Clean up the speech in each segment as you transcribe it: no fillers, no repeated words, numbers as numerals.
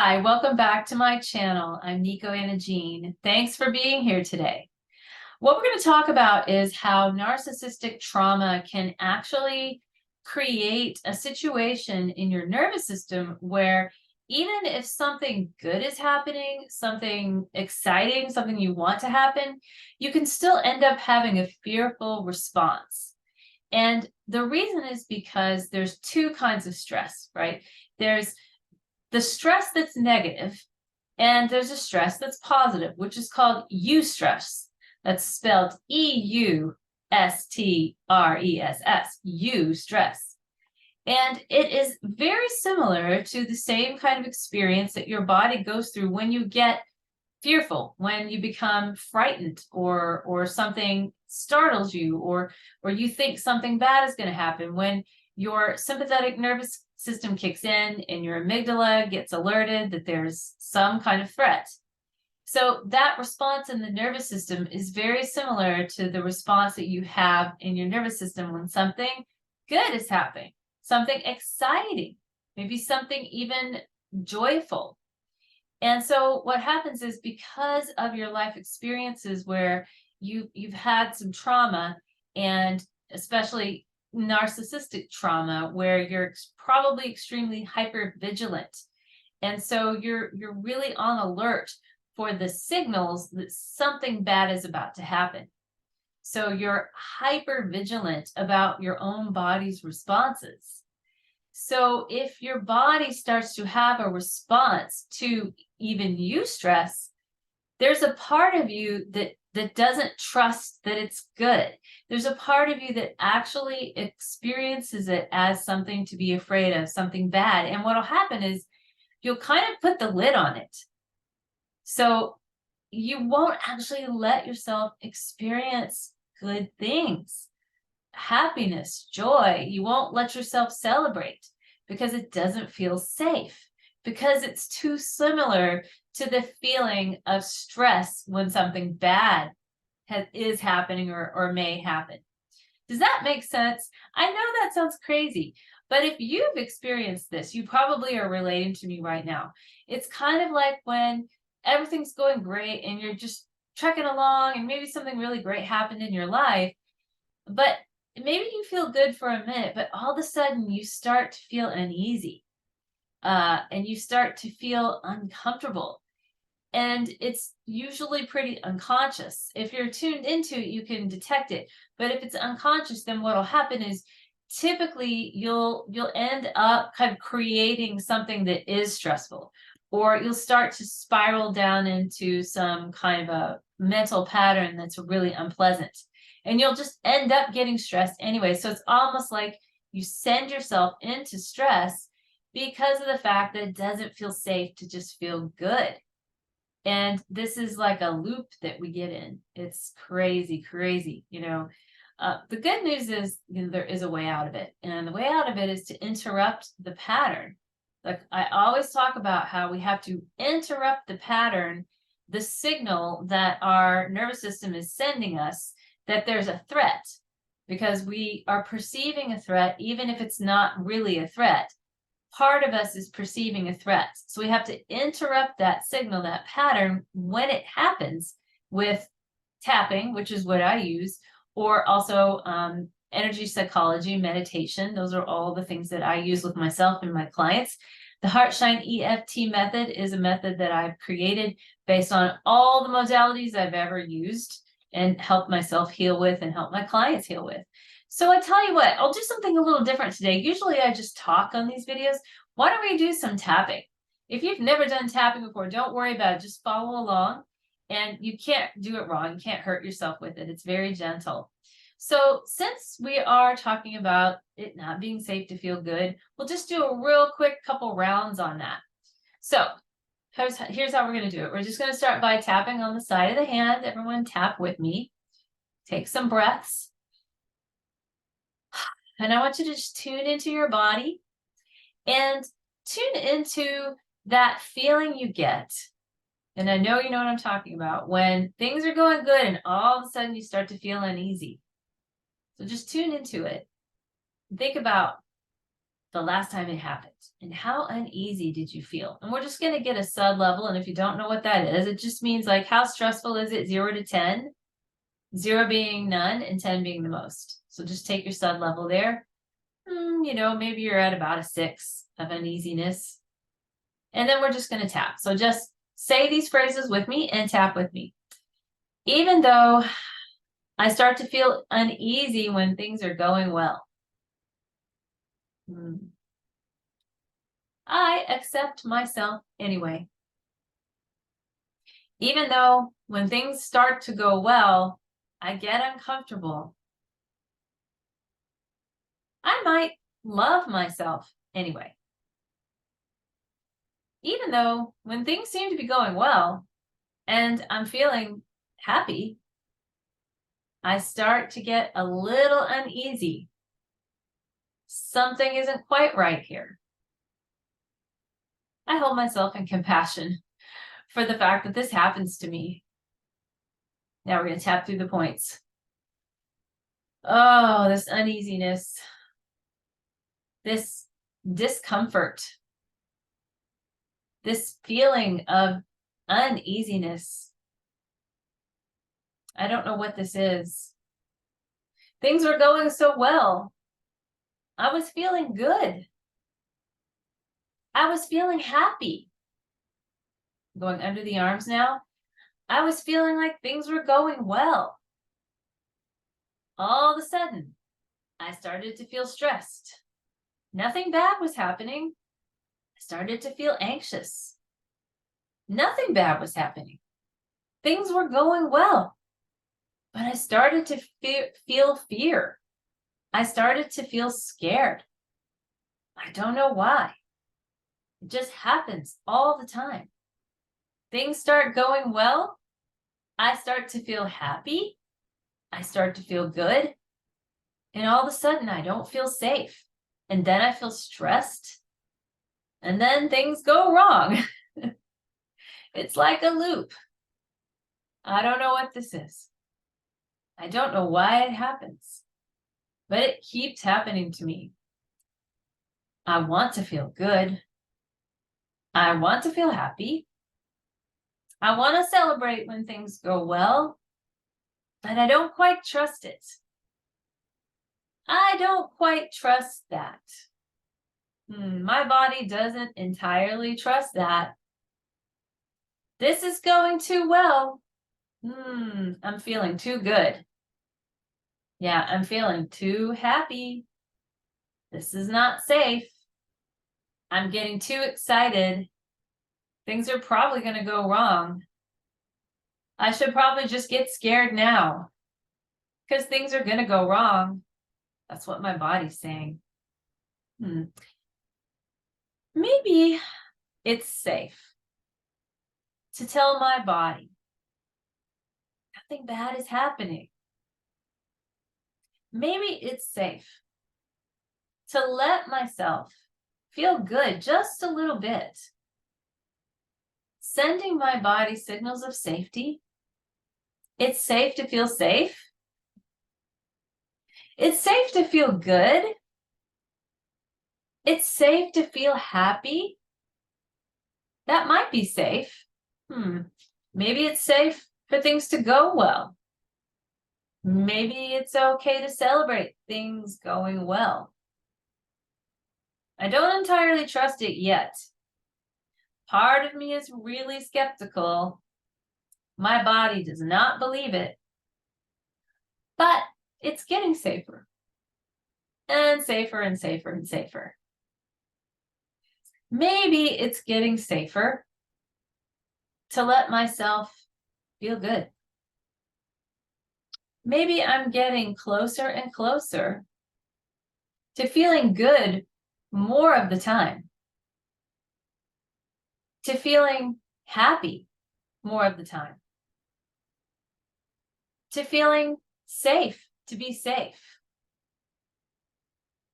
Hi, welcome back to my channel. I'm Nico Anna Jean. Thanks for being here today. What we're going to talk about is how narcissistic trauma can actually create a situation in your nervous system where even if something good is happening, something exciting, something you want to happen, you can still end up having a fearful response. And the reason is because there's two kinds of stress, right? There's the stress that's negative, and there's a stress that's positive, which is called eustress. That's spelled E-U-S-T-R-E-S-S, eustress. And it is very similar to the same kind of experience that your body goes through when you get fearful, when you become frightened, or something startles you, or you think something bad is going to happen, when your sympathetic nervous system kicks in and your amygdala gets alerted that there's some kind of threat. So that response in the nervous system is very similar to the response that you have in your nervous system when something good is happening, something exciting, maybe something even joyful. And so what happens is, because of your life experiences where you've had some trauma, and especially narcissistic trauma, where you're probably extremely hypervigilant, and so you're really on alert for the signals that something bad is about to happen. So you're hypervigilant about your own body's responses. So if your body starts to have a response to even eustress, there's a part of you that doesn't trust that it's good. There's a part of you that actually experiences it as something to be afraid of, something bad. And what'll happen is you'll kind of put the lid on it. So you won't actually let yourself experience good things, happiness, joy. You won't let yourself celebrate because it doesn't feel safe, because it's too similar to the feeling of stress when something bad is happening or may happen. Does that make sense? I know that sounds crazy, but if you've experienced this, you probably are relating to me right now. It's kind of like when everything's going great and you're just trekking along, and maybe something really great happened in your life, but maybe you feel good for a minute, but all of a sudden you start to feel uneasy, and you start to feel uncomfortable. And it's usually pretty unconscious. If you're tuned into it, you can detect it. But if it's unconscious, then what'll happen is typically you'll end up kind of creating something that is stressful, or you'll start to spiral down into some kind of a mental pattern that's really unpleasant. And you'll just end up getting stressed anyway. So it's almost like you send yourself into stress because of the fact that it doesn't feel safe to just feel good. And this is like a loop that we get in. It's crazy, crazy, The good news is, there is a way out of it. And the way out of it is to interrupt the pattern. Like I always talk about how we have to interrupt the pattern, the signal that our nervous system is sending us that there's a threat, because we are perceiving a threat, even if it's not really a threat. Part of us is perceiving a threat. So we have to interrupt that signal, that pattern, when it happens, with tapping, which is what I use, or also energy psychology, meditation. Those are all the things that I use with myself and my clients. The Heartshine EFT method is a method that I've created based on all the modalities I've ever used and helped myself heal with and help my clients heal with. So I tell you what, I'll do something a little different today. Usually I just talk on these videos. Why don't we do some tapping? If you've never done tapping before, don't worry about it. Just follow along, and you can't do it wrong. You can't hurt yourself with it. It's very gentle. So since we are talking about it not being safe to feel good, we'll just do a real quick couple rounds on that. So here's how we're going to do it. We're just going to start by tapping on the side of the hand. Everyone tap with me. Take some breaths. And I want you to just tune into your body and tune into that feeling you get. And I know you know what I'm talking about, when things are going good and all of a sudden you start to feel uneasy. So just tune into it. Think about the last time it happened? And how uneasy did you feel? And we're just going to get a sud level. And if you don't know what that is, it just means like, how stressful is it? 0 to 10, 0 being none and 10 being the most. So just take your sud level there. Maybe you're at about a 6 of uneasiness. And then we're just going to tap. So just say these phrases with me and tap with me. Even though I start to feel uneasy when things are going well, I accept myself anyway. Even though when things start to go well, I get uncomfortable, I might love myself anyway. Even though when things seem to be going well and I'm feeling happy, I start to get a little uneasy. Something isn't quite right here. I hold myself in compassion for the fact that this happens to me. Now we're going to tap through the points. Oh, this uneasiness, this discomfort, this feeling of uneasiness. I don't know what this is. Things were going so well. I was feeling good. I was feeling happy. Going under the arms now. I was feeling like things were going well. All of a sudden, I started to feel stressed. Nothing bad was happening. I started to feel anxious. Nothing bad was happening. Things were going well. But I started to feel fear. I started to feel scared. I don't know why. It just happens all the time. Things start going well. I start to feel happy. I start to feel good. And all of a sudden, I don't feel safe. And then I feel stressed. And then things go wrong. It's like a loop. I don't know what this is. I don't know why it happens. But it keeps happening to me. I want to feel good. I want to feel happy. I want to celebrate when things go well, but I don't quite trust it. I don't quite trust that. My body doesn't entirely trust that. This is going too well. I'm feeling too good. Yeah, I'm feeling too happy. This is not safe. I'm getting too excited. Things are probably going to go wrong. I should probably just get scared now because things are going to go wrong. That's what my body's saying. Maybe it's safe to tell my body nothing bad is happening. Maybe it's safe to let myself feel good just a little bit. Sending my body signals of safety. It's safe to feel safe. It's safe to feel good. It's safe to feel happy. That might be safe. Maybe it's safe for things to go well. Maybe it's okay to celebrate things going well. I don't entirely trust it yet. Part of me is really skeptical. My body does not believe it. But it's getting safer. And safer and safer and safer. Maybe it's getting safer to let myself feel good. Maybe I'm getting closer and closer to feeling good more of the time. To feeling happy more of the time. To feeling safe, to be safe.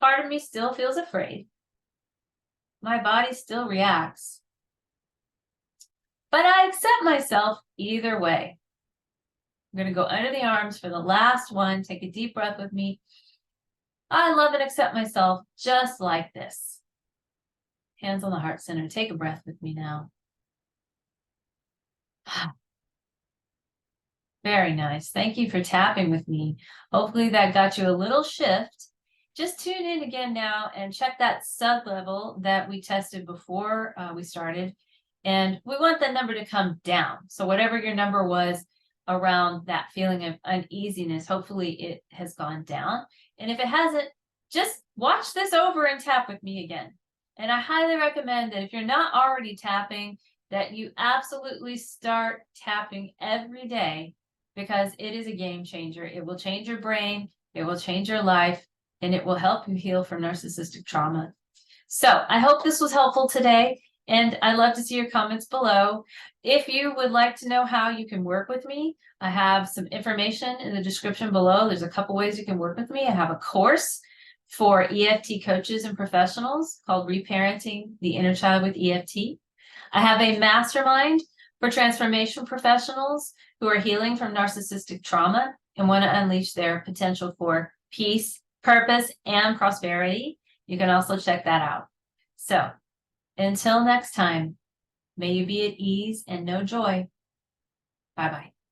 Part of me still feels afraid. My body still reacts. But I accept myself either way. I'm going to go under the arms for the last one. Take a deep breath with me. I love and accept myself just like this. Hands on the heart center. Take a breath with me now. Very nice. Thank you for tapping with me. Hopefully that got you a little shift. Just tune in again now and check that sub level that we tested before we started. And we want that number to come down. So whatever your number was around that feeling of uneasiness, hopefully it has gone down. And if it hasn't, just watch this over and tap with me again. And I highly recommend that if you're not already tapping, that you absolutely start tapping every day, because it is a game changer. It will change your brain, it will change your life, and it will help you heal from narcissistic trauma. So I hope this was helpful today, and I'd love to see your comments below. If you would like to know how you can work with me, I have some information in the description below. There's a couple ways you can work with me. I have a course for EFT coaches and professionals called Reparenting the Inner Child with EFT. I have a mastermind for transformation professionals who are healing from narcissistic trauma and want to unleash their potential for peace, purpose, and prosperity. You can also check that out. So until next time, may you be at ease and know joy. Bye-bye.